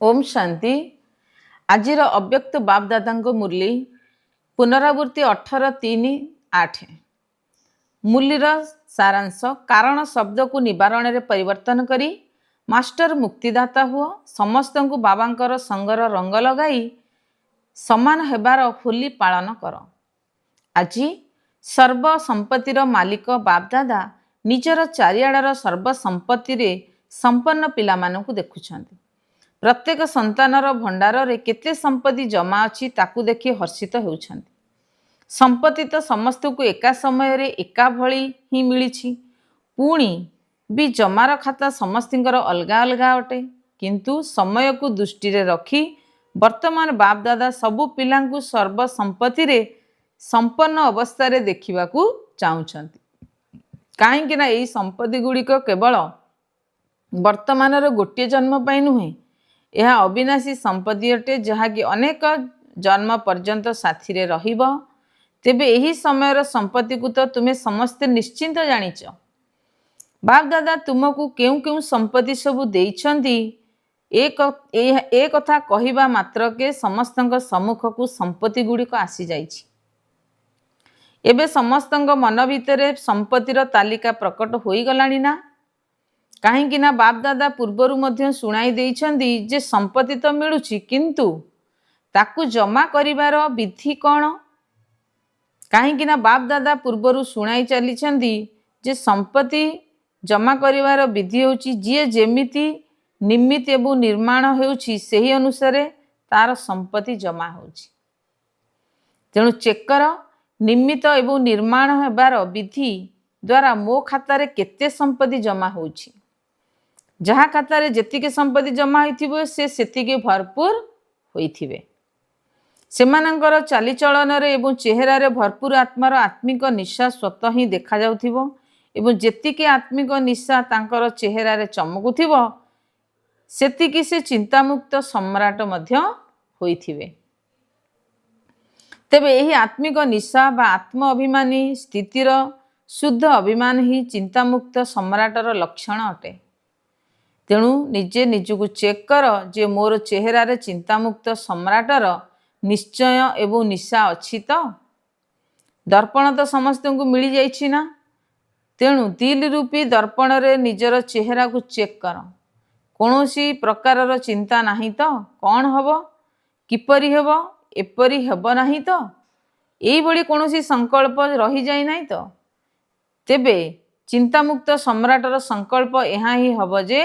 ओम शांति। आजिर अव्यक्त बापदादा मुरली पुनरावृत्ति 18:3-8। मुरलीर सारांश कारण शब्द को निवारण रे परिवर्तन करी मास्टर मुक्तिदाता हुआ समस्त को बाबांकर संगर रंग लगाई समान हेबार होली पालन कर। आज सर्व संपत्तिर मालिक बापदादा निजर चारिआडर सर्व संपत्ति रे संपन्न पिला मानकु देखुछंती। प्रत्येक संतानर भंडार रे केते संपत्ति जमा अछि ताकू देखि हर्षित होउछंती। संपत्ति तो समस्त को एका समय रे एका भली ही मिलिछि, पुणी भी जमार खाता समस्तिंकर अलगा अलगा अटे, किंतु समय को दृष्टि रे रखी वर्तमान बाप दादा सबु पिलांकु सर्व संपत्ति रे संपन्न अवस्था रे देखिबाकू चाहुछंती। काहेकि ना एई संपत्ति गुड़िक केवल वर्तमान रो गोटे जन्म पई नुहे, यह अविनाशी संपत्ति अटे जहाँकि अनेक जन्म पर्यंत साथी रे रहिबो। तेबे यही समय संपत्ति को तो तुम्हें समस्ते निश्चिंत जानिच। बाप दादा तुमको केउ केउ संपत्ति सबु देइछंती, एक कथा कहिबा मात्र के समस्तंक सम्मुख को संपत्ति गुड़िक आसी जाइछि। एबे समस्तंक मन भितरे संपत्तिर तालिका प्रकट होई गलानी ना। काहेकि ना बाप दादा पूर्वरु मध्य सुनाई देइछंती जे संपत्ति तो मिलुछि किंतु ताकू जमा करिवार विधि कौन। काहेकि ना बाप दादा पूर्वरु सुनाई चलीछंती जे संपत्ति जमा करिवार विधि होछि जे जेमिति निमित्त एवं निर्माण होछि सेही अनुसारे तार संपत्ति जमा होछि। तेणु चेकर निमित्त एवं निर्माण हेबार विधि द्वारा मो खाता रे केते संपत्ति जमा होछि। जहाँ खाता रे जेतिके संपत्ति जमा होइथिबो से सेतिके भरपूर होइथिबे। सेमानंकर चालीचलन रे एवं चेहरा रे भरपूर आत्मार आत्मिक निशा स्वतः ही देखा जाउथिबो एवं जेतिके आत्मिक निशा तांकर चेहरा रे चमकुथिबो सेतिके से चिंतामुक्त सम्राट मध्य होइथिबे। तेबे एही आत्मिक निशा बा आत्म अभिमानी स्थितिर शुद्ध अभिमान ही चिंतामुक्त सम्राटर लक्षण अटे। तेणु निजे निजको चेक कर जे मोर चेहरा रे चिंतामुक्त सम्राटर निश्चय एवं निशा अच्छी तो। दर्पण तो समस्त को मिली जाइछि ना। तेणु दिल रूपी दर्पण रे निजर चेहरा को चेक कर। कौनसी प्रकारर चिंता नहीं तो कौन हबो किपरि हेबो एपरि हेबो नहीं तो एई भली कौनसी संकल्प रही जाई नहीं तो। तेबे चिंतामुक्त सम्राटर संकल्प यहाँ ही हबो जे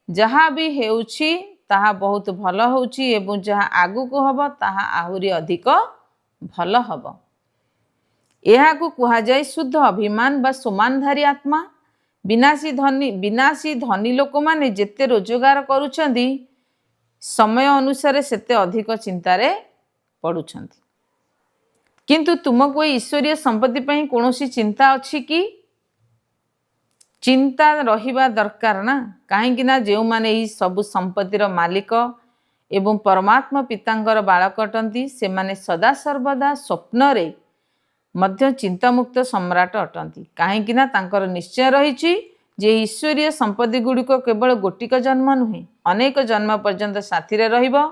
जहाँ भी हेउछि ताहा बहुत भल होउछि एवं जहाँ आगु को हबो ताहा आहुरी अधिक भल हबो। यह को कुहा जाय शुद्ध अभिमान बा समानधारी आत्मा। विनाशी धनी लोक माने जेते रोजगार करूछंती समय अनुसार सेते अधिक चिंतारे पड़ुछंती। किंतु तुमको ईश्वरीय संपत्ति पई कोनोसी चिंता अछि कि? चिंता रहिबा दरकार ना। काहेकि ना जेउ माने ई सब संपत्तिर मालिक एवं परमात्मा पितांकर बालक अटंती से माने सदा सर्वदा स्वप्न रे मध्य चिंतामुक्त सम्राट अटंती। काहेकि ना तांकर निश्चय रहिछि जे ईश्वरीय संपत्ति गुड़िक केवल गोटिक जन्म नुहे अनेक जन्म पर्यंत साथी रे रहिबो।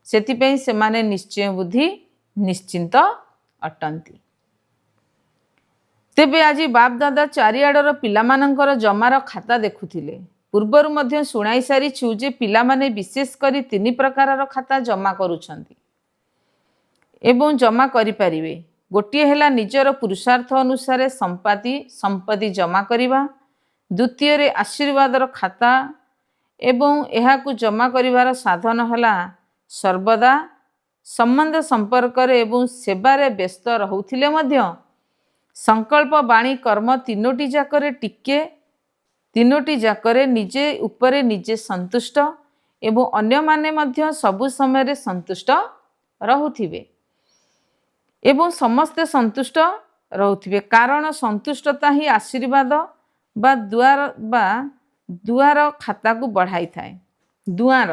सेतिपई से माने निश्चय बुद्धि निश्चिंत अटंती। तेबे आज बाप दादा चारिआडर पिलामानंकर जमार खाता देखुथिले। पूर्वरु मध्य सुनाई सारिछु जे पिलामाने विशेष करी 3 प्रकारर खाता जमा करूछंती एवं जमा करि परिबे। गोटिए हेला निजर पुरुषार्थ अनुसारे संपत्ति जमा करिबा। द्वितीय रे आशीर्वादर खाता एवं एहाकु जमा करिवार साधन हेला सर्वदा संबंध संपर्क रे एवं सेवा रे व्यस्त रहुथिले मध्य संकल्प बाणी कर्म तीनोटी जाकरे निजे उपरे निजे संतुष्ट एवं अन्य माने मध्य सबु समय रे संतुष्ट रहुथिबे एवं समस्ते संतुष्ट रहुथिबे। कारण संतुष्टता ही आशीर्वाद बा दुआर खाता को बढ़ाई थाए। दुआर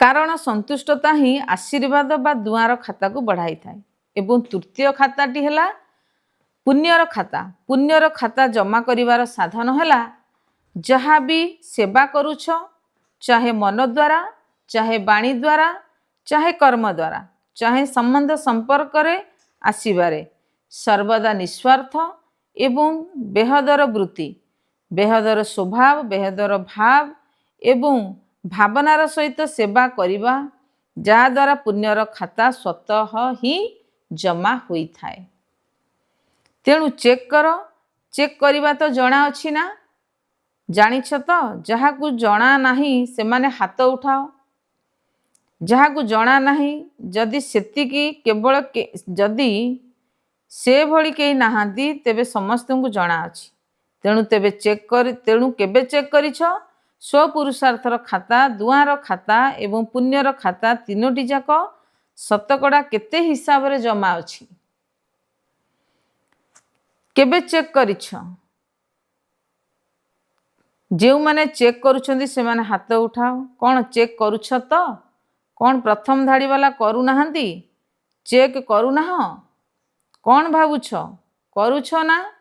कारण संतुष्टता ही आशीर्वाद बा दुआर खाता को बढ़ाई थाए। एवं तृतीय खाताटी हेला पुण्यर खाता। पुण्यर खाता जमा करिवार साधन हेला जहाँ भी सेवा करूछ चाहे मन द्वारा, चाहे बाणी द्वारा, चाहे कर्म द्वारा, चाहे संबंध संपर्क आसबारे सर्वदा निस्वार्थ एवं बेहदर वृत्ति, बेहदर स्वभाव, बेहदर भाव एवं भावनार सहित सेवा करिबा जहाद्वारा पुण्यर खाता स्वतः ही जमा होइथाए। तेणु चेक कर, चेक करिबा तो जना अछि ना, जानिछ तो? जहाकू जना नाही सेमाने हाथ उठाओ। जहाकू जना नाही जदि सेतिकी केवल जदि से भली केही नाहांती तेबे समस्तଙ୍କୁ जना अछि। तेणु तेबे चेक कर, तेणु केबे चेक करिछ? स्वपुरुषार्थर खाता, दुआर खाता एवं पुण्यर खाता तीनोटी जाक शतकड़ा केते हिसाब रे जमा अछि? केबे चेक करिछ? जो माने चेक करुछंदी से माने हाथ उठाओ। कौन चेक करुछ तो? कौन प्रथम धाड़ी वाला करू नाहंती? चेक करू नाह? कौन भावुछ? करुछ ना?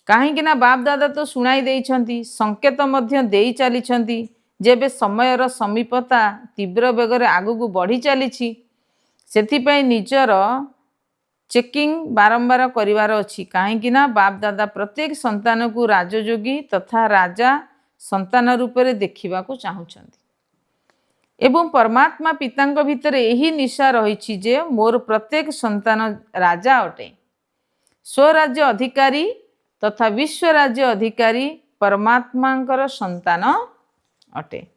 काहेकि ना बाप दादा तो शुणाई देइछंती, संकेत मध्य देई चलीछंती जेबे समयर समीपता तीव्र बेगरे आगू बढ़ी चलीछि, सेथिपाई निजर चेकिंग बारंबार करिवार अछि। काहेकि ना बाप दादा प्रत्येक संतान को राजयोगी तथा राजा संतान रूपे देखा चाहूँगी एवं परमात्मा पितांक भितर यही निशा रही जे मोर प्रत्येक संतान राजा अटे, स्वराज्य अधिकारी तथा विश्व राज्य अधिकारी परमात्मांकर संतान अटे।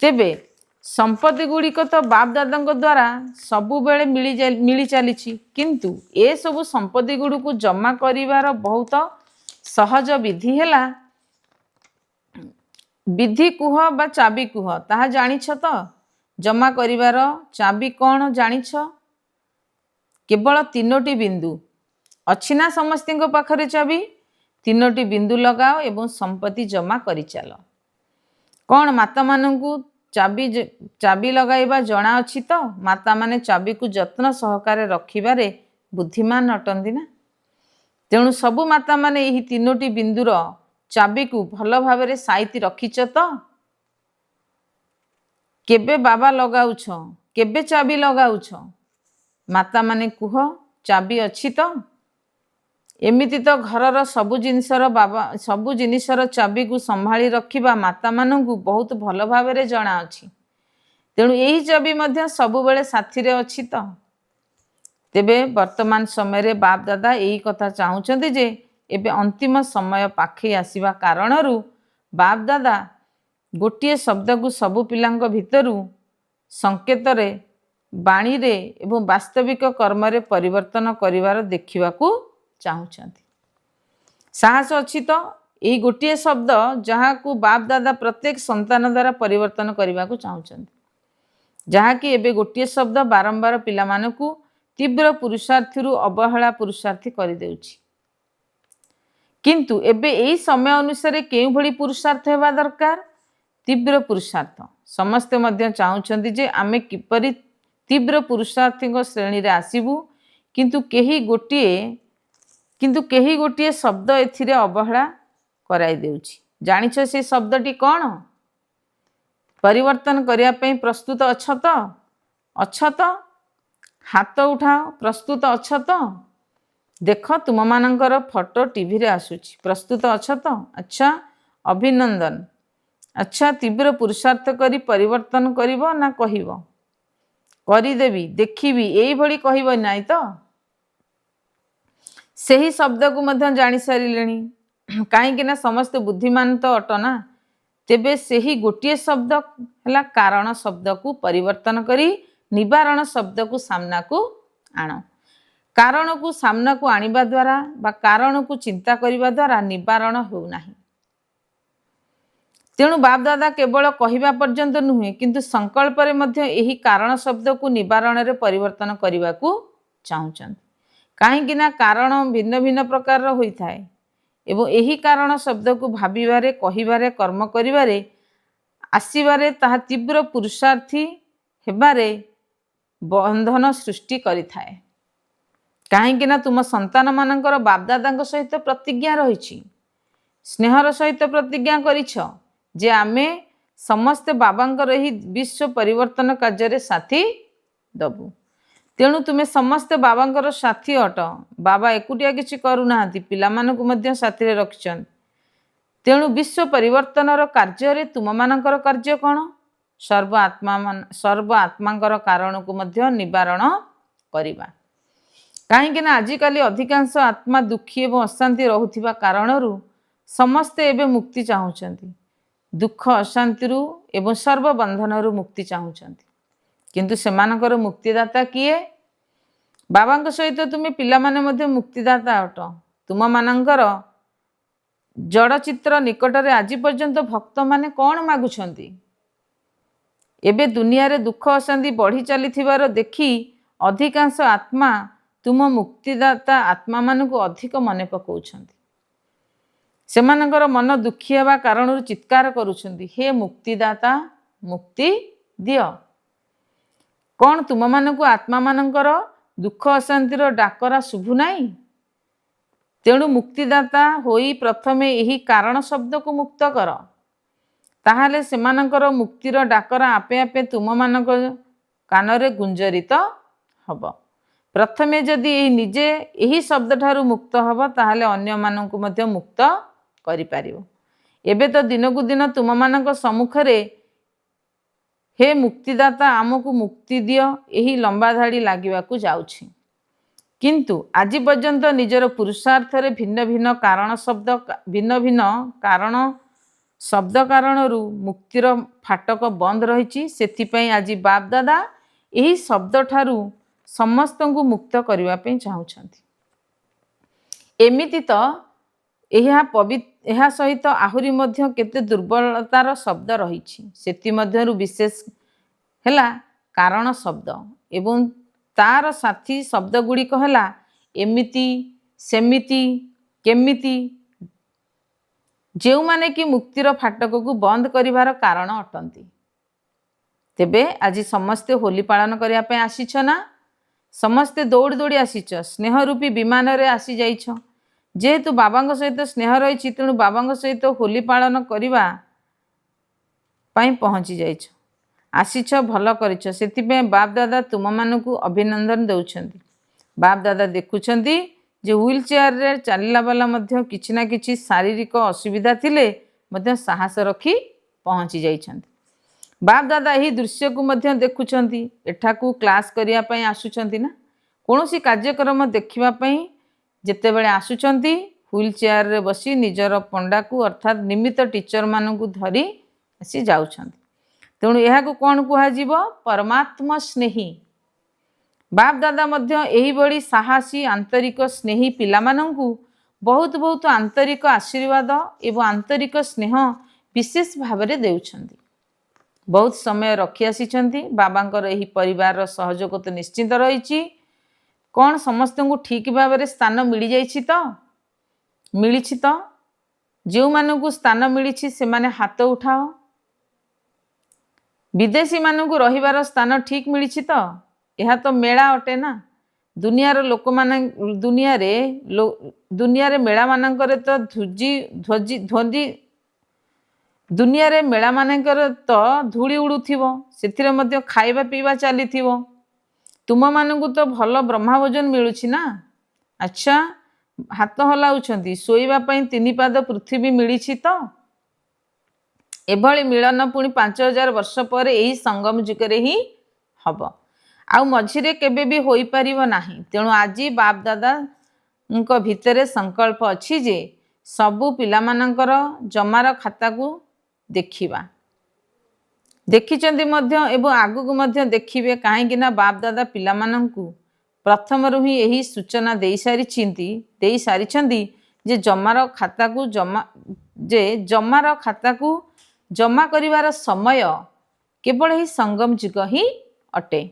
तेबे संपत्ति गुड़िक तो बाप दादा द्वारा सबु बेले मिली चली, किंतु ए सबु संपत्ति गुड़िक जमा करिवार बहुत सहज विधि हैला विधि कुह बा चाबी कुह, ताहा जानिछ तो? जमा करिवार चाबी कौन जानिछ? केवल तीनोटी बिंदु अच्छी ना समस्तिंको पाखरे चाबी? तीनोटी बिंदु लगाओ एवं संपत्ति जमा करि चलो। कौन माता मानंकु चाबी लगाइबा जना अछि तो? माता माने चाबी को जत्न सहकारे रखिबारे बुद्धिमान अटंदी ना। तेणु सबु माता माने यही तीनोटी बिंदुर चाबी को भल भावरे साइति रखिछ तो? केबे बाबा लगाउछ? केबे चाबी लगाउछ? माता माने कुह, चाबी अछि तो? एमिति तो घरर सबु जिनिसर चाबी को संभाली रखिबा माता मानंकु बहुत भल भावरे जना अछि। तेणु यही चाबी मध्य सबु बेले साथी रे अछि तो? तेबे वर्तमान समय रे बाप दादा यही कथा चाहूछंती जे एबे अंतिम समय पाखे आसीबा कारणरू बाप दादा गोटिए शब्द को सबु पिलांक भितरू संकेत रे, बाणी रे एवं वास्तविक कर्म रे परिवर्तन करिवार देखिबाकू चाहूछंती। साहस अछि तो? यही गोटिए शब्द जहाँ को बाप दादा प्रत्येक संतान द्वारा परिवर्तन करिबाकू चाहूछंती, जहाँ कि एबे गोटिए शब्द बारंबार पिला मानकू तीव्र पुरुषार्थी रु अवहेला पुरुषार्थी करि देउछि। किंतु एबे यही समय अनुसार केउ भली पुरुषार्थ हेबा दरकार? तीव्र पुरुषार्थ। समस्ते मध्य चाहूछंती जे आमे किपरि तीव्र पुरुषार्थी श्रेणी रे आसीबू, किंतु केही गोटिए शब्द एथिरे अवहेला कराई देउछि। जानिछ से शब्दटी कौन? परिवर्तन करिया पई प्रस्तुत अछ तो? अछ तो? हाथ उठाओ, प्रस्तुत अछ तो? देख तुम मानकर फोटो टीवी रे आसुछि, प्रस्तुत अछ तो? अच्छा, अभिनंदन। अच्छा, तीव्र पुरुषार्थ करी परिवर्तन करिवो ना कहिवो? करिदेवी, देखिबी, एई भली कहिवो नाई तो? सही शब्द को मध्य जानी सारिलेनी, काहेकि ना समस्त बुद्धिमान तो अटना। तेबे सही गोटिए शब्द हला कारण शब्द को परिवर्तन करी निवारण शब्द को सामना को आण। कारण को सामना को आनिबा द्वारा बा कारण को चिंता करिबा द्वारा निवारण हो नाही। तेणु बाप दादा केवल कहिबा पर्यंत नुहे, किंतु संकल्प रे मध्य एही कारण शब्द को निवारण रे परिवर्तन करिबा को चाहूछन। काहेकि ना कारण भिन्न भिन्न प्रकार होई थाए एवं एही कारण शब्द को भाबिबारे, कहिबारे, कर्म करिबारे, आसीबारे ताहा तीव्र पुरुषार्थी हेबारे बंधन सृष्टि करि थाए। काहेकि ना तुम संतान मानकर बाप दादा सहित प्रतिज्ञा रही, स्नेहर सहित प्रतिज्ञा करिछ जे आमे ସମସ୍ତେ ବାବାଙ୍କର ଏହି ବିଶ୍ୱ ପରିବର୍ତ୍ତନ କାର୍ଯ୍ୟରେ ସାଥୀ ଦେବୁ। ତେଣୁ ତୁମେ ସମସ୍ତେ ବାବାଙ୍କର ସାଥୀ ଅଟ। ବାବା ଏକୁଟିଆ କିଛି କରୁନାହାନ୍ତି, ପିଲାମାନଙ୍କୁ ମଧ୍ୟ ସାଥିରେ ରଖିଛନ୍ତି। ତେଣୁ ବିଶ୍ୱ ପରିବର୍ତ୍ତନର କାର୍ଯ୍ୟରେ ତୁମମାନଙ୍କର କାର୍ଯ୍ୟ କ'ଣ? ସର୍ବ ଆତ୍ମାଙ୍କର କାରଣକୁ ମଧ୍ୟ ନିବାରଣ କରିବା। କାହିଁକି ନା ଆଜିକାଲି ଅଧିକାଂଶ ଆତ୍ମା ଦୁଃଖୀ ଏବଂ ଅଶାନ୍ତି ରହୁଥିବା କାରଣରୁ ସମସ୍ତେ ଏବେ ମୁକ୍ତି ଚାହୁଁଛନ୍ତି। ଦୁଃଖ ଅଶାନ୍ତିରୁ ଏବଂ ସର୍ବବନ୍ଧନରୁ ମୁକ୍ତି ଚାହୁଁଛନ୍ତି। କିନ୍ତୁ ସେମାନଙ୍କର ମୁକ୍ତିଦାତା କିଏ? ବାବାଙ୍କ ସହିତ ତୁମେ ପିଲାମାନେ ମଧ୍ୟ ମୁକ୍ତିଦାତା ଅଟ। ତୁମମାନଙ୍କର ଜଡ଼ଚିତ୍ର ନିକଟରେ ଆଜି ପର୍ଯ୍ୟନ୍ତ ଭକ୍ତମାନେ କ'ଣ ମାଗୁଛନ୍ତି? ଏବେ ଦୁନିଆରେ ଦୁଃଖ ଅଶାନ୍ତି ବଢ଼ି ଚାଲିଥିବାର ଦେଖି ଅଧିକାଂଶ ଆତ୍ମା ତୁମ ମୁକ୍ତିଦାତା ଆତ୍ମାମାନଙ୍କୁ ଅଧିକ ମନେ ପକାଉଛନ୍ତି। ସେମାନଙ୍କର ମନ ଦୁଃଖୀ ହେବା କାରଣରୁ ଚିତ୍କାର କରୁଛନ୍ତି, ହେ ମୁକ୍ତିଦାତା, ମୁକ୍ତି ଦିଅ। କ'ଣ ତୁମମାନଙ୍କୁ ଆତ୍ମାମାନଙ୍କର ଦୁଃଖ ଅଶାନ୍ତିର ଡାକରା ଶୁଭୁନାହିଁ? ତେଣୁ ମୁକ୍ତିଦାତା ହୋଇ ପ୍ରଥମେ ଏହି କାରଣ ଶବ୍ଦକୁ ମୁକ୍ତ କର। ତାହେଲେ ସେମାନଙ୍କର ମୁକ୍ତିର ଡାକରା ଆପେ ଆପେ ତୁମମାନଙ୍କ କାନରେ ଗୁଞ୍ଜରିତ ହେବ। ପ୍ରଥମେ ଯଦି ନିଜେ ଏହି ଶବ୍ଦଠାରୁ ମୁକ୍ତ ହେବ, ତାହେଲେ ଅନ୍ୟମାନଙ୍କୁ ମଧ୍ୟ ମୁକ୍ତ କରିପାରିବ। ଏବେ ତ ଦିନକୁ ଦିନ ତୁମମାନଙ୍କ ସମ୍ମୁଖରେ ହେ ମୁକ୍ତିଦାତା, ଆମକୁ ମୁକ୍ତି ଦିଅ ଏହି ଲମ୍ବା ଧାଡ଼ି ଲାଗିବାକୁ ଯାଉଛି। କିନ୍ତୁ ଆଜି ପର୍ଯ୍ୟନ୍ତ ନିଜର ପୁରୁଷାର୍ଥରେ ଭିନ୍ନ ଭିନ୍ନ ଶବ୍ଦ କାରଣରୁ ମୁକ୍ତିର ଫାଟକ ବନ୍ଦ ରହିଛି। ସେଥିପାଇଁ ଆଜି ବାପ୍ ଦାଦା ଏହି ଶବ୍ଦଠାରୁ ସମସ୍ତଙ୍କୁ ମୁକ୍ତ କରିବା ପାଇଁ ଚାହୁଁଛନ୍ତି। ଏମିତି ତ ଏହା ସହିତ ଆହୁରି ମଧ୍ୟ କେତେ ଦୁର୍ବଳତାର ଶବ୍ଦ ରହିଛି। ସେଥିମଧ୍ୟରୁ ବିଶେଷ ହେଲା କାରଣ ଶବ୍ଦ ଏବଂ ତାର ସାଥୀ ଶବ୍ଦ ଗୁଡ଼ିକ ହେଲା ଏମିତି, ସେମିତି, କେମିତି, ଯେଉଁମାନେ କି ମୁକ୍ତିର ଫାଟକକୁ ବନ୍ଦ କରିବାର କାରଣ ଅଟନ୍ତି। ତେବେ ଆଜି ସମସ୍ତେ ହୋଲି ପାଳନ କରିବା ପାଇଁ ଆସିଛ ନା? ସମସ୍ତେ ଦୌଡ଼ି ଦୌଡ଼ି ଆସିଛ, ସ୍ନେହ ରୂପୀ ବିମାନରେ ଆସିଯାଇଛ। ଯେହେତୁ ବାବାଙ୍କ ସହିତ ସ୍ନେହ ରହିଛି, ତେଣୁ ବାବାଙ୍କ ସହିତ ହୋଲି ପାଳନ କରିବା ପାଇଁ ପହଞ୍ଚି ଯାଇଛ। ଆସିଛ, ଭଲ କରିଛ। ସେଥିପାଇଁ ବାପ୍ ଦାଦା ତୁମମାନଙ୍କୁ ଅଭିନନ୍ଦନ ଦେଉଛନ୍ତି। ବାପ୍ ଦାଦା ଦେଖୁଛନ୍ତି ଯେ ହ୍ୱିଲ୍ ଚେୟାରରେ ଚାଲିଲା ବାଲା ମଧ୍ୟ କିଛି ନା କିଛି ଶାରୀରିକ ଅସୁବିଧା ଥିଲେ ମଧ୍ୟ ସାହସ ରଖି ପହଞ୍ଚି ଯାଇଛନ୍ତି। ବାପ୍ ଦାଦା ଏହି ଦୃଶ୍ୟକୁ ମଧ୍ୟ ଦେଖୁଛନ୍ତି। ଏଠାକୁ କ୍ଲାସ୍ କରିବା ପାଇଁ ଆସୁଛନ୍ତି ନା କୌଣସି କାର୍ଯ୍ୟକ୍ରମ ଦେଖିବା ପାଇଁ ଯେତେବେଳେ ଆସୁଛନ୍ତି, ହ୍ୱିଲ୍ ଚେୟାରରେ ବସି ନିଜର ପଣ୍ଡାକୁ ଅର୍ଥାତ୍ ନିମିତ୍ତ ଟିଚରମାନଙ୍କୁ ଧରି ଆସି ଯାଉଛନ୍ତି। ତେଣୁ ଏହାକୁ କ'ଣ କୁହାଯିବ? ପରମାତ୍ମା ସ୍ନେହୀ। ବାପ୍ ଦାଦା ମଧ୍ୟ ଏହିଭଳି ସାହସୀ ଆନ୍ତରିକ ସ୍ନେହୀ ପିଲାମାନଙ୍କୁ ବହୁତ ବହୁତ ଆନ୍ତରିକ ଆଶୀର୍ବାଦ ଏବଂ ଆନ୍ତରିକ ସ୍ନେହ ବିଶେଷ ଭାବରେ ଦେଉଛନ୍ତି। ବହୁତ ସମୟ ରଖି ଆସିଛନ୍ତି। ବାବାଙ୍କର ଏହି ପରିବାରର ସହଯୋଗ ତ ନିଶ୍ଚିନ୍ତ ରହିଛି। କ'ଣ ସମସ୍ତଙ୍କୁ ଠିକ୍ ଭାବରେ ସ୍ଥାନ ମିଳିଯାଇଛି ତ? ମିଳିଛି ତ? ଯେଉଁମାନଙ୍କୁ ସ୍ଥାନ ମିଳିଛି ସେମାନେ ହାତ ଉଠାଅ। ବିଦେଶୀମାନଙ୍କୁ ରହିବାର ସ୍ଥାନ ଠିକ୍ ମିଳିଛି ତ? ଏହା ତ ମେଳା ଅଟେ ନା। ଦୁନିଆରେ ମେଳାମାନଙ୍କରେ ତ ଧୂଳି ଉଡ଼ୁଥିବ, ସେଥିରେ ମଧ୍ୟ ଖାଇବା ପିଇବା ଚାଲିଥିବ। ତୁମମାନଙ୍କୁ ତ ଭଲ ବ୍ରହ୍ମାଭୋଜନ ମିଳୁଛି ନା। ଆଚ୍ଛା, ହାତ ହଲାଉଛନ୍ତି। ଶୋଇବା ପାଇଁ 3 ପାଦ ପୃଥିବୀ ମିଳିଛି ତ? ଏଭଳି ମିଳନ ପୁଣି 5000 ବର୍ଷ ପରେ ଏହି ସଙ୍ଗମ ଯୁଗରେ ହିଁ ହେବ, ଆଉ ମଝିରେ କେବେ ବି ହୋଇପାରିବ ନାହିଁ। ତେଣୁ ଆଜି ବାପ୍ ଦାଦାଙ୍କ ଭିତରେ ସଂକଳ୍ପ ଅଛି ଯେ ସବୁ ପିଲାମାନଙ୍କର ଜମାର ଖାତାକୁ ଦେଖିବା। ଦେଖିଛନ୍ତି ମଧ୍ୟ ଏବଂ ଆଗକୁ ମଧ୍ୟ ଦେଖିବେ। କାହିଁକି ନା ବାପ୍ ଦାଦା ପିଲାମାନଙ୍କୁ ପ୍ରଥମରୁ ହିଁ ଏହି ସୂଚନା ଦେଇସାରିଛନ୍ତି ଯେ ଜମାର ଖାତାକୁ ଜମା କରିବାର ସମୟ କେବଳ ଏହି ସଙ୍ଗମ ଯୁଗ ହିଁ ଅଟେ।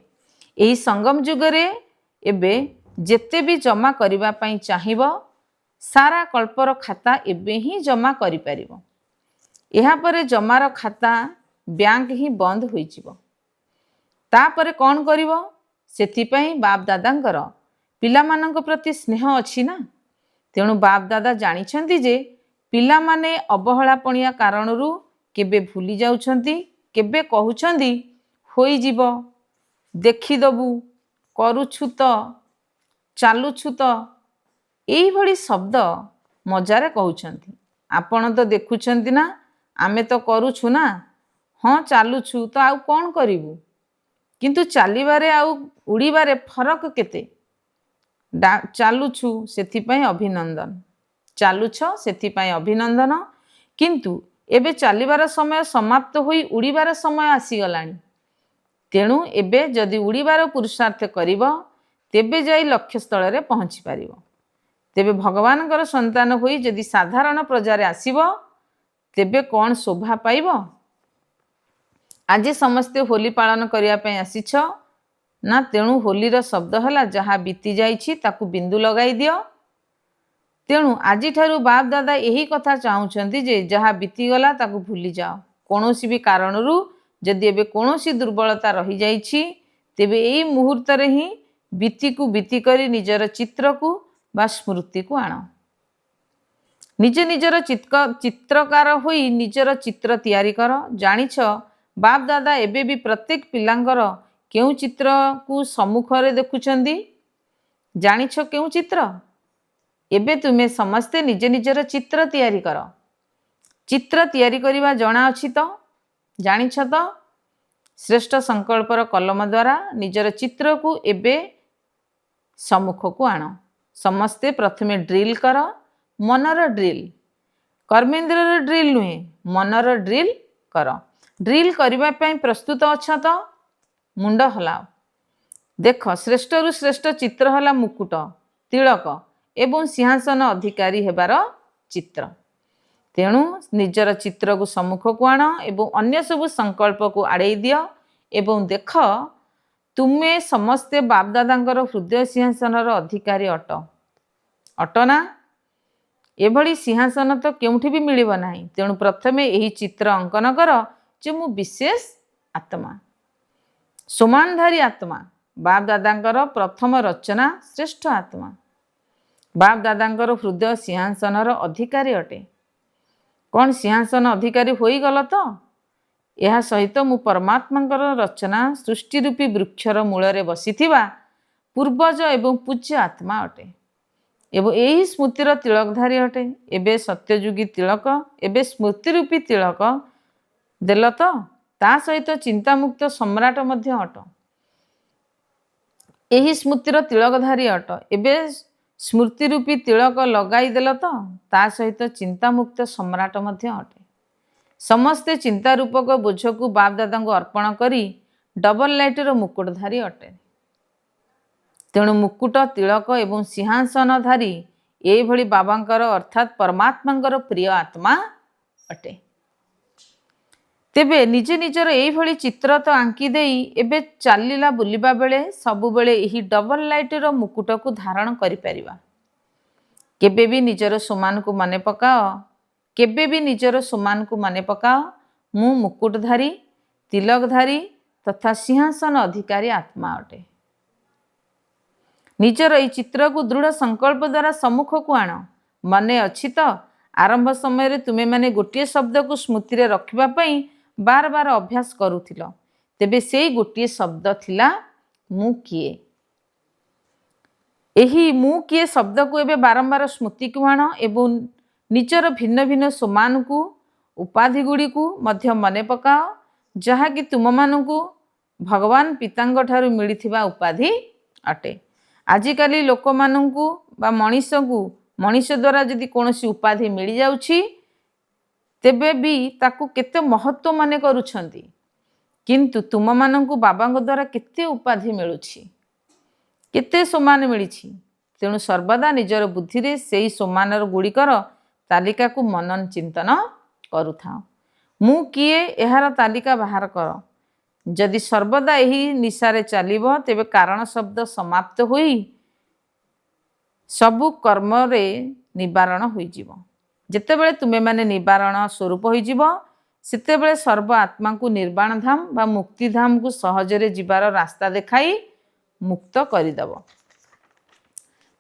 ଏହି ସଙ୍ଗମ ଯୁଗରେ ଏବେ ଯେତେ ବି ଜମା କରିବା ପାଇଁ ଚାହିଁବ, ସାରା କଳ୍ପର ଖାତା ଏବେ ହିଁ ଜମା କରିପାରିବ। ଏହାପରେ ଜମାର ଖାତା ବ୍ୟାଙ୍କ ହିଁ ବନ୍ଦ ହୋଇଯିବ। ତାପରେ କ'ଣ କରିବ? ସେଥିପାଇଁ ବାପ୍ ଦାଦାଙ୍କର ପିଲାମାନଙ୍କ ପ୍ରତି ସ୍ନେହ ଅଛି ନା। ତେଣୁ ବାପ୍ ଦାଦା ଜାଣିଛନ୍ତି ଯେ ପିଲାମାନେ ଅବହେଳାପଣିଆ କାରଣରୁ କେବେ ଭୁଲି ଯାଉଛନ୍ତି, କେବେ କହୁଛନ୍ତି ହୋଇଯିବ, ଦେଖିଦବୁ, କରୁଛୁ ତ, ଚାଲୁଛୁ ତ, ଏଇଭଳି ଶବ୍ଦ ମଜାରେ କହୁଛନ୍ତି। ଆପଣ ତ ଦେଖୁଛନ୍ତି ନା, ଆମେ ତ କରୁଛୁ ନା, ହଁ ଚାଲୁଛୁ ତ ଆଉ କ'ଣ କରିବୁ? କିନ୍ତୁ ଚାଲିବାରେ ଆଉ ଉଡ଼ିବାରେ ଫରକ କେତେ? ଚାଲୁଛୁ ସେଥିପାଇଁ ଅଭିନନ୍ଦନ, ଚାଲୁଛ ସେଥିପାଇଁ ଅଭିନନ୍ଦନ, କିନ୍ତୁ ଏବେ ଚାଲିବାର ସମୟ ସମାପ୍ତ ହୋଇ ଉଡ଼ିବାର ସମୟ ଆସିଗଲାଣି। ତେଣୁ ଏବେ ଯଦି ଉଡ଼ିବାର ପୁରୁଷାର୍ଥ କରିବ, ତେବେ ଯାଇ ଲକ୍ଷ୍ୟସ୍ଥଳରେ ପହଞ୍ଚି ପାରିବ। ତେବେ ଭଗବାନଙ୍କର ସନ୍ତାନ ହୋଇ ଯଦି ସାଧାରଣ ପ୍ରଜାରେ ଆସିବ, ତେବେ କ'ଣ ଶୋଭା ପାଇବ? ଆଜି ସମସ୍ତେ ହୋଲି ପାଳନ କରିବା ପାଇଁ ଆସିଛ ନା, ତେଣୁ ହୋଲିର ଶବ୍ଦ ହେଲା ଯାହା ବିତି ଯାଇଛି ତାକୁ ବିନ୍ଦୁ ଲଗାଇ ଦିଅ। ତେଣୁ ଆଜିଠାରୁ ବାପ ଦାଦା ଏହି କଥା ଚାହୁଁଛନ୍ତି ଯେ ଯାହା ବିତିଗଲା ତାକୁ ଭୁଲିଯାଅ। କୌଣସି ବି କାରଣରୁ ଯଦି ଏବେ କୌଣସି ଦୁର୍ବଳତା ରହିଯାଇଛି, ତେବେ ଏଇ ମୁହୂର୍ତ୍ତରେ ହିଁ ବିତିକୁ ବିତି କରି ନିଜର ଚିତ୍ରକୁ ବା ସ୍ମୃତିକୁ ଆଣ। ନିଜର ଚିତ୍ରକାର ହୋଇ ନିଜର ଚିତ୍ର ତିଆରି କର। ଜାଣିଛ ବାପ ଦାଦା ଏବେ ବି ପ୍ରତ୍ୟେକ ପିଲାଙ୍କର କେଉଁ ଚିତ୍ରକୁ ସମ୍ମୁଖରେ ଦେଖୁଛନ୍ତି? ଜାଣିଛ କେଉଁ ଚିତ୍ର? ଏବେ ତୁମେ ସମସ୍ତେ ନିଜର ଚିତ୍ର ତିଆରି କର। ଚିତ୍ର ତିଆରି କରିବା ଜଣାଅଛି ତ? ଜାଣିଛ ତ? ଶ୍ରେଷ୍ଠ ସଂକଳ୍ପର କଲମ ଦ୍ୱାରା ନିଜର ଚିତ୍ରକୁ ଏବେ ସମ୍ମୁଖକୁ ଆଣ। ସମସ୍ତେ ପ୍ରଥମେ ଡ୍ରିଲ୍ କର, ମନର ଡ୍ରିଲ୍, କର୍ମେନ୍ଦ୍ରର ଡ୍ରିଲ୍ ନୁହେଁ, ମନର ଡ୍ରିଲ୍ କର। ଡ୍ରିଲ୍ କରିବା ପାଇଁ ପ୍ରସ୍ତୁତ ଅଛ ତ? ମୁଣ୍ଡ ହଲାଅ। ଦେଖ, ଶ୍ରେଷ୍ଠରୁ ଶ୍ରେଷ୍ଠ ଚିତ୍ର ହେଲା ମୁକୁଟ, ତିଳକ ଏବଂ ସିଂହାସନ ଅଧିକାରୀ ହେବାର ଚିତ୍ର। ତେଣୁ ନିଜର ଚିତ୍ରକୁ ସମ୍ମୁଖକୁ ଆଣ ଏବଂ ଅନ୍ୟ ସବୁ ସଂକଳ୍ପକୁ ଆଡ଼େଇ ଦିଅ ଏବଂ ଦେଖ ତୁମେ ସମସ୍ତେ ବାପଦାଦାଙ୍କର ହୃଦୟ ସିଂହାସନର ଅଧିକାରୀ ଅଟ ନା? ଏଭଳି ସିଂହାସନ ତ କେଉଁଠି ବି ମିଳିବ ନାହିଁ। ତେଣୁ ପ୍ରଥମେ ଏହି ଚିତ୍ର ଅଙ୍କନ କର ଯେ ମୁଁ ବିଶେଷ ଆତ୍ମା, ସମାନଧାରୀ ଆତ୍ମା, ବାପ ଦାଦାଙ୍କର ପ୍ରଥମ ରଚନା, ଶ୍ରେଷ୍ଠ ଆତ୍ମା, ବାପ ଦାଦାଙ୍କର ହୃଦୟ ସିଂହାସନର ଅଧିକାରୀ ଅଟେ। କ'ଣ ସିଂହାସନ ଅଧିକାରୀ ହୋଇଗଲ ତ? ଏହା ସହିତ ମୁଁ ପରମାତ୍ମାଙ୍କର ରଚନା, ସୃଷ୍ଟି ରୂପୀ ବୃକ୍ଷର ମୂଳରେ ବସିଥିବା ପୂର୍ବଜ ଏବଂ ପୂଜ୍ୟ ଆତ୍ମା ଅଟେ ଏବଂ ଏହି ସ୍ମୃତିର ତିଳକଧାରୀ ଅଟେ। ଏବେ ସତ୍ୟଯୁଗୀ ତିଳକ, ଏବେ ସ୍ମୃତି ରୂପୀ ତିଳକ ଦେଲ ତ? ତା ସହିତ ଚିନ୍ତାମୁକ୍ତ ସମ୍ରାଟ ମଧ୍ୟ ଅଟ। ଏହି ସ୍ମୃତିର ତିଳକଧାରୀ ଅଟ। ଏବେ ସ୍ମୃତି ରୂପୀ ତିଳକ ଲଗାଇ ଦେଲ ତ? ତା ସହିତ ଚିନ୍ତାମୁକ୍ତ ସମ୍ରାଟ ମଧ୍ୟ ଅଟେ। ସମସ୍ତେ ଚିନ୍ତା ରୂପକ ବୋଝକୁ ବାପ ଦାଦାଙ୍କୁ ଅର୍ପଣ କରି ଡବଲ ଲାଇଟର ମୁକୁଟଧାରୀ ଅଟେ। ତେଣୁ ମୁକୁଟ, ତିଳକ ଏବଂ ସିଂହାସନଧାରୀ ଏଇଭଳି ବାବାଙ୍କର ଅର୍ଥାତ୍ ପରମାତ୍ମାଙ୍କର ପ୍ରିୟ ଆତ୍ମା ଅଟେ। ତେବେ ନିଜର ଏଇଭଳି ଚିତ୍ର ତ ଆଙ୍କି ଦେଇ ଏବେ ଚାଲିଲା ବୁଲିବା ବେଳେ ସବୁବେଳେ ଏହି ଡବଲ ଲାଇଟର ମୁକୁଟକୁ ଧାରଣ କରିପାରିବା। କେବେ ବି ନିଜର ସୋମାନକୁ ମନେ ପକାଅ, କେବେ ବି ନିଜର ସୋମାନକୁ ମନେ ପକାଅ, ମୁଁ ମୁକୁଟଧାରୀ, ତିଲକଧାରୀ ତଥା ସିଂହାସନ ଅଧିକାରୀ ଆତ୍ମା ଅଟେ। ନିଜର ଏହି ଚିତ୍ରକୁ ଦୃଢ଼ ସଂକଳ୍ପ ଦ୍ୱାରା ସମ୍ମୁଖକୁ ଆଣ। ମନେ ଅଛି ତ, ଆରମ୍ଭ ସମୟରେ ତୁମେମାନେ ଗୋଟିଏ ଶବ୍ଦକୁ ସ୍ମୃତିରେ ରଖିବା ପାଇଁ ବାର ବାର ଅଭ୍ୟାସ କରୁଥିଲ। ତେବେ ସେଇ ଗୋଟିଏ ଶବ୍ଦ ଥିଲା ମୁଁ କିଏ। ଏହି ମୁଁ କିଏ ଶବ୍ଦକୁ ଏବେ ବାରମ୍ବାର ସ୍ମୃତିକୁ ଆଣ ଏବଂ ନିଜର ଭିନ୍ନ ଭିନ୍ନ ସୋମାନକୁ, ଉପାଧି ଗୁଡ଼ିକୁ ମଧ୍ୟ ମନେ ପକାଅ, ଯାହାକି ତୁମମାନଙ୍କୁ ଭଗବାନ ପିତାଙ୍କ ଠାରୁ ମିଳିଥିବା ଉପାଧି ଅଟେ। ଆଜିକାଲି ଲୋକମାନଙ୍କୁ ବା ମଣିଷଙ୍କୁ ମଣିଷ ଦ୍ୱାରା ଯଦି କୌଣସି ଉପାଧି ମିଳିଯାଉଛି, ତେବେ ବି ତାକୁ କେତେ ମହତ୍ଵ ମନେ କରୁଛନ୍ତି। କିନ୍ତୁ ତୁମମାନଙ୍କୁ ବାବାଙ୍କ ଦ୍ୱାରା କେତେ ଉପାଧି ମିଳୁଛି, କେତେ ସୋମାନ ମିଳିଛି। ତେଣୁ ସର୍ବଦା ନିଜର ବୁଦ୍ଧିରେ ସେହି ସୋମାନର ଗୁଡ଼ିକର ତାଲିକାକୁ ମନନ ଚିନ୍ତନ କରୁଥାଅ। ମୁଁ କିଏ ଏହାର ତାଲିକା ବାହାର କର। ଯଦି ସର୍ବଦା ଏହି ନିଶାରେ ଚାଲିବ, ତେବେ କାରଣ ଶବ୍ଦ ସମାପ୍ତ ହୋଇ ସବୁ କର୍ମରେ ନିବାରଣ ହୋଇଯିବ। ଯେତେବେଳେ ତୁମେମାନେ ନିବାରଣ ସ୍ୱରୂପ ହୋଇଯିବ, ସେତେବେଳେ ସର୍ବ ଆତ୍ମାଙ୍କୁ ନିର୍ବାଣ ଧାମ ବା ମୁକ୍ତିଧାମକୁ ସହଜରେ ଯିବାର ରାସ୍ତା ଦେଖାଇ ମୁକ୍ତ କରିଦେବ।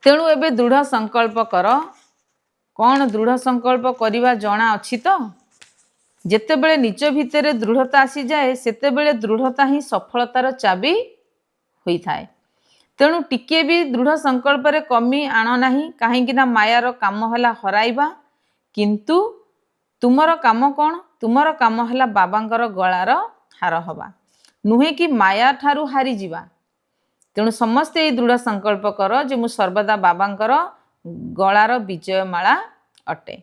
ତେଣୁ ଏବେ ଦୃଢ଼ ସଂକଳ୍ପ କର। କ'ଣ ଦୃଢ଼ ସଂକଳ୍ପ କରିବା ଜଣା ଅଛି ତ? ଯେତେବେଳେ ନିଜ ଭିତରେ ଦୃଢ଼ତା ଆସିଯାଏ ସେତେବେଳେ ଦୃଢ଼ତା ହିଁ ସଫଳତାର ଚାବି ହୋଇଥାଏ। ତେଣୁ ଟିକିଏ ବି ଦୃଢ଼ ସଂକଳ୍ପରେ କମି ଆଣ ନାହିଁ, କାହିଁକି ନା ମାୟାର କାମ ହେଲା ହରାଇବା, କିନ୍ତୁ ତୁମର କାମ କ'ଣ? ତୁମର କାମ ହେଲା ବାବାଙ୍କର ଗଳାର ହାର ହେବା, ନୁହେଁ କି ମାୟା ଠାରୁ ହାରିଯିବା। ତେଣୁ ସମସ୍ତେ ଏହି ଦୃଢ଼ ସଂକଳ୍ପ କର ଯେ ମୁଁ ସର୍ବଦା ବାବାଙ୍କର ଗଳାର ବିଜୟମାଳା ଅଟେ,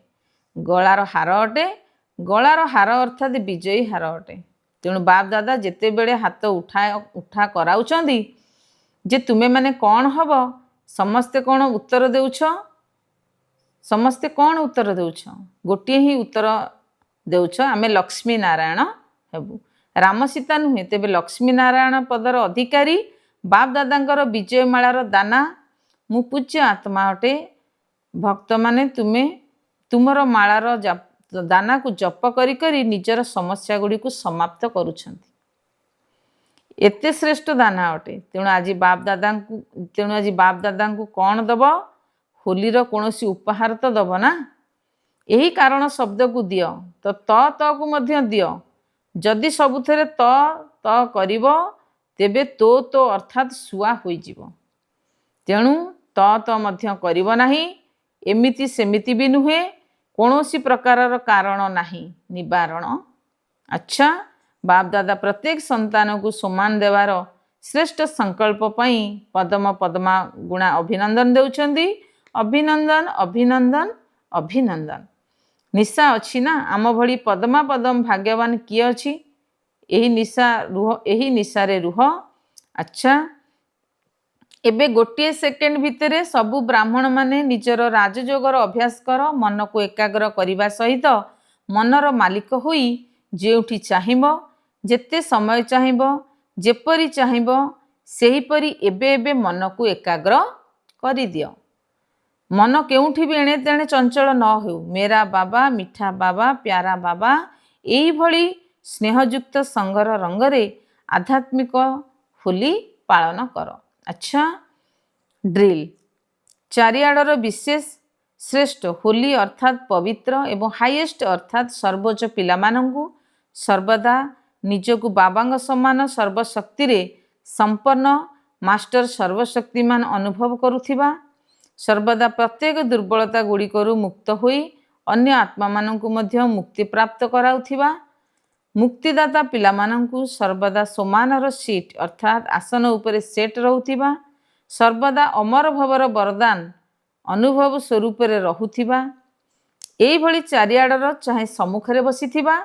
ଗଳାର ହାର ଅଟେ। ଗଳାର ହାର ଅର୍ଥାତ୍ ବିଜୟୀ ହାର ଅଟେ। ତେଣୁ ବାପ ଦାଦା ଯେତେବେଳେ ହାତ ଉଠା କରାଉଛନ୍ତି ଯେ ତୁମେମାନେ କ'ଣ ହବ, ସମସ୍ତେ କ'ଣ ଉତ୍ତର ଦେଉଛ? ସମସ୍ତେ କ'ଣ ଉତ୍ତର ଦେଉଛ? ଗୋଟିଏ ହିଁ ଉତ୍ତର ଦେଉଛ, ଆମେ ଲକ୍ଷ୍ମୀ ନାରାୟଣ ହେବୁ। ରାମ ସୀତା ନୁହେଁ, ତେବେ ଲକ୍ଷ୍ମୀ ନାରାୟଣ ପଦର ଅଧିକାରୀ, ବାପ ଦାଦାଙ୍କର ବିଜୟମାଳାର ଦାନା। ମୁଁ ପୂଜ୍ୟ ଆତ୍ମା ଅଟେ। ଭକ୍ତମାନେ ତୁମର ମାଳାର ଦାନାକୁ ଜପ କରି କରି ନିଜର ସମସ୍ୟା ଗୁଡ଼ିକୁ ସମାପ୍ତ କରୁଛନ୍ତି। ଏତେ ଶ୍ରେଷ୍ଠ ଦାନା ଅଟେ। ତେଣୁ ଆଜି ବାପ ଦାଦାଙ୍କୁ କ'ଣ ଦେବ? ହୋଲିର କୌଣସି ଉପହାର ତ ଦେବ ନା। ଏହି କାରଣ ଶବ୍ଦକୁ ଦିଅ, ତକୁ ମଧ୍ୟ ଦିଅ। ଯଦି ସବୁଥିରେ ତ କରିବ ତେବେ ତୋ ଅର୍ଥାତ୍ ଶୁଆ ହୋଇଯିବ। ତେଣୁ ତ ମଧ୍ୟ କରିବ ନାହିଁ। ଏମିତି ସେମିତି ବି ନୁହେଁ, କୌଣସି ପ୍ରକାରର କାରଣ ନାହିଁ ନିବାରଣ। ଆଚ୍ଛା, ବାପ ଦାଦା ପ୍ରତ୍ୟେକ ସନ୍ତାନକୁ ସମ୍ମାନ ଦେବାର ଶ୍ରେଷ୍ଠ ସଂକଳ୍ପ ପାଇଁ ପଦ୍ମା ଗୁଣା ଅଭିନନ୍ଦନ ଦେଉଛନ୍ତି। ଅଭିନନ୍ଦନ, ଅଭିନନ୍ଦନ, ଅଭିନନ୍ଦନ। ନିଶା ଅଛି ନା, ଆମ ଭଳି ପଦ୍ମ ଭାଗ୍ୟବାନ କିଏ ଅଛି? ଏହି ନିଶାରେ ରୁହ। ଆଚ୍ଛା, ଏବେ ଗୋଟିଏ ସେକେଣ୍ଡ ଭିତରେ ସବୁ ବ୍ରାହ୍ମଣମାନେ ନିଜର ରାଜଯୋଗର ଅଭ୍ୟାସ କର। ମନକୁ ଏକାଗ୍ର କରିବା ସହିତ ମନର ମାଲିକ ହୋଇ ଯେଉଁଠି ଚାହିଁବ, ଯେତେ ସମୟ ଚାହିଁବ, ଯେପରି ଚାହିଁବ ସେହିପରି ଏବେ ମନକୁ ଏକାଗ୍ର କରିଦିଅ। ମନ କେଉଁଠି ବି ଏଣେ ତେଣେ ଚଞ୍ଚଳ ନ ହେଉ। ମେରା ବାବା, ମିଠା ବାବା, ପ୍ୟାରା ବାବା, ଏଇଭଳି ସ୍ନେହଯୁକ୍ତ ସଙ୍ଗର ରଙ୍ଗରେ ଆଧ୍ୟାତ୍ମିକ ହୋଲି ପାଳନ କର। ଆଚ୍ଛା, ଡ୍ରିଲ୍। ଚାରିଆଡ଼ର ବିଶେଷ ଶ୍ରେଷ୍ଠ ହୋଲି ଅର୍ଥାତ୍ ପବିତ୍ର ଏବଂ ହାଇଏଷ୍ଟ ଅର୍ଥାତ୍ ସର୍ବୋଚ୍ଚ ପିଲାମାନଙ୍କୁ ସର୍ବଦା ନିଜକୁ ବାବାଙ୍କ ସମାନ ସର୍ବଶକ୍ତିରେ ସମ୍ପନ୍ନ ମାଷ୍ଟର ସର୍ବଶକ୍ତିମାନ ଅନୁଭବ କରୁଥିବା, ସର୍ବଦା ପ୍ରତ୍ୟେକ ଦୁର୍ବଳତା ଗୁଡ଼ିକରୁ ମୁକ୍ତ ହୋଇ ଅନ୍ୟ ଆତ୍ମାମାନଙ୍କୁ ମଧ୍ୟ ମୁକ୍ତିପ୍ରାପ୍ତ କରାଉଥିବା, ମୁକ୍ତିଦାତା ପିଲାମାନଙ୍କୁ ସର୍ବଦା ସମାନର ସିଟ୍ ଅର୍ଥାତ୍ ଆସନ ଉପରେ ସେଟ୍ ରହୁଥିବା, ସର୍ବଦା ଅମର ଭବର ବରଦାନ ଅନୁଭବ ସ୍ୱରୂପରେ ରହୁଥିବା, ଏଇଭଳି ଚାରିଆଡ଼ର ଚାହେଁ ସମ୍ମୁଖରେ ବସିଥିବା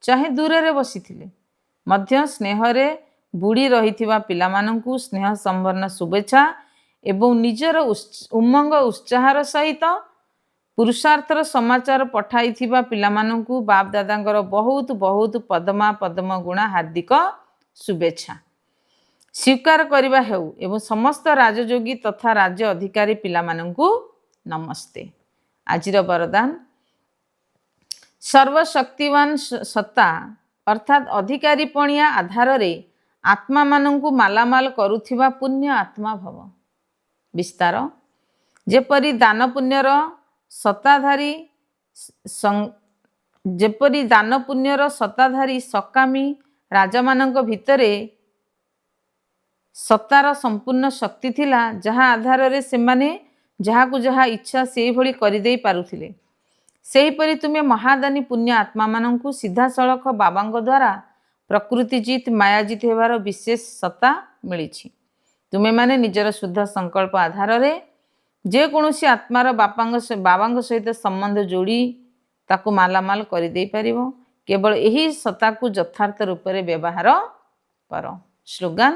ଚାହେଁ ଦୂରରେ ବସିଥିଲେ ମଧ୍ୟ ସ୍ନେହରେ ବୁଡ଼ି ରହିଥିବା ପିଲାମାନଙ୍କୁ ସ୍ନେହ ସମ୍ପନ୍ନ ଶୁଭେଚ୍ଛା ଏବଂ ନିଜର ଉମଙ୍ଗ ଉତ୍ସାହର ସହିତ ପୁରୁଷାର୍ଥର ସମାଚାର ପଠାଇଥିବା ପିଲାମାନଙ୍କୁ ବାପ ଦାଦାଙ୍କର ବହୁତ ବହୁତ ପଦ୍ମ ଗୁଣା ହାର୍ଦ୍ଦିକ ଶୁଭେଚ୍ଛା ସ୍ୱୀକାର କରିବା ହେଉ ଏବଂ ସମସ୍ତ ରାଜଯୋଗୀ ତଥା ରାଜ୍ୟ ଅଧିକାରୀ ପିଲାମାନଙ୍କୁ ନମସ୍ତେ। ଆଜିର ବରଦାନ, ସର୍ବଶକ୍ତିମାନ ସତ୍ତା ଅର୍ଥାତ୍ ଅଧିକାରୀ ପଣିଆ ଆଧାରରେ ଆତ୍ମାମାନଙ୍କୁ ମାଲାମାଲ କରୁଥିବା ପୁଣ୍ୟ ଆତ୍ମା ଭବ। ବିସ୍ତାର, ଯେପରି ଦାନ ପୁଣ୍ୟର ସତ୍ତାଧାରୀ ସକାମୀ ରାଜାମାନଙ୍କ ଭିତରେ ସତ୍ତାର ସମ୍ପୂର୍ଣ୍ଣ ଶକ୍ତି ଥିଲା, ଯାହା ଆଧାରରେ ସେମାନେ ଯାହାକୁ ଯାହା ଇଚ୍ଛା ସେଇଭଳି କରିଦେଇ ପାରୁଥିଲେ, ସେହିପରି ତୁମେ ମହାଦାନୀ ପୁଣ୍ୟ ଆତ୍ମାମାନଙ୍କୁ ସିଧାସଳଖ ବାବାଙ୍କ ଦ୍ୱାରା ପ୍ରକୃତିଜିତ୍ ମାୟାଜିତ୍ ହେବାର ବିଶେଷ ସତ୍ତା ମିଳିଛି। ତୁମେମାନେ ନିଜର ଶୁଦ୍ଧ ସଂକଳ୍ପ ଆଧାରରେ ଯେକୌଣସି ଆତ୍ମାର ବାବାଙ୍କ ସହିତ ସମ୍ବନ୍ଧ ଯୋଡ଼ି ତାକୁ ମାଲାମାଲ କରିଦେଇ ପାରିବ। କେବଳ ଏହି ସତ୍ତାକୁ ଯଥାର୍ଥ ରୂପରେ ବ୍ୟବହାର କର। ସ୍ଲୋଗାନ,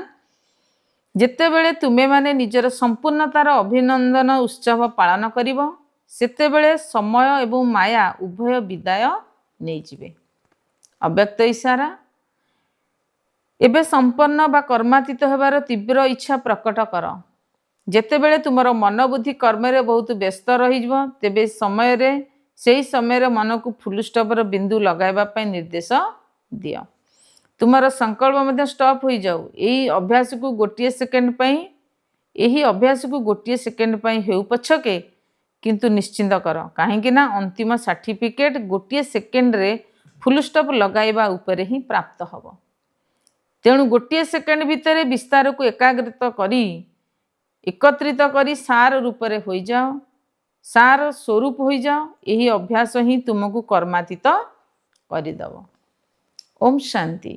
ଯେତେବେଳେ ତୁମେମାନେ ନିଜର ସମ୍ପୂର୍ଣ୍ଣତାର ଅଭିନନ୍ଦନ ଉତ୍ସବ ପାଳନ କରିବ, ସେତେବେଳେ ସମୟ ଏବଂ ମାୟା ଉଭୟ ବିଦାୟ ନେଇଯିବେ। ଅବ୍ୟକ୍ତ ଇଶାରା, ଏବେ ସମ୍ପନ୍ନ ବା କର୍ମାତୀତ ହେବାର ତୀବ୍ର ଇଚ୍ଛା ପ୍ରକଟ କର। ଯେତେବେଳେ ତୁମର ମନ ବୁଦ୍ଧି କର୍ମରେ ବହୁତ ବ୍ୟସ୍ତ ରହିଯିବ, ତେବେ ସେହି ସମୟରେ ମନକୁ ଫୁଲଷ୍ଟପର ବିନ୍ଦୁ ଲଗାଇବା ପାଇଁ ନିର୍ଦ୍ଦେଶ ଦିଅ। ତୁମର ସଂକଳ୍ପ ମଧ୍ୟ ଷ୍ଟପ୍ ହୋଇଯାଉ। ଏହି ଅଭ୍ୟାସକୁ ଗୋଟିଏ ସେକେଣ୍ଡ ପାଇଁ ହେଉ ପଛକେ କିନ୍ତୁ ନିଶ୍ଚିନ୍ତ କର, କାହିଁକି ନା ଅନ୍ତିମ ସାର୍ଟିଫିକେଟ୍ ଗୋଟିଏ ସେକେଣ୍ଡରେ ଫୁଲ୍ ଷ୍ଟପ୍ ଲଗାଇବା ଉପରେ ହିଁ ପ୍ରାପ୍ତ ହେବ। ତେଣୁ ଗୋଟିଏ ସେକେଣ୍ଡ ଭିତରେ ବିସ୍ତାରକୁ ଏକତ୍ରିତ କରି ସାର ରୂପରେ ହୋଇଯାଅ, ସାର ସ୍ୱରୂପ ହୋଇଯାଅ। ଏହି ଅଭ୍ୟାସ ହିଁ ତୁମକୁ କର୍ମାତୀତ କରିଦେବ। ଓମ୍ ଶାନ୍ତି।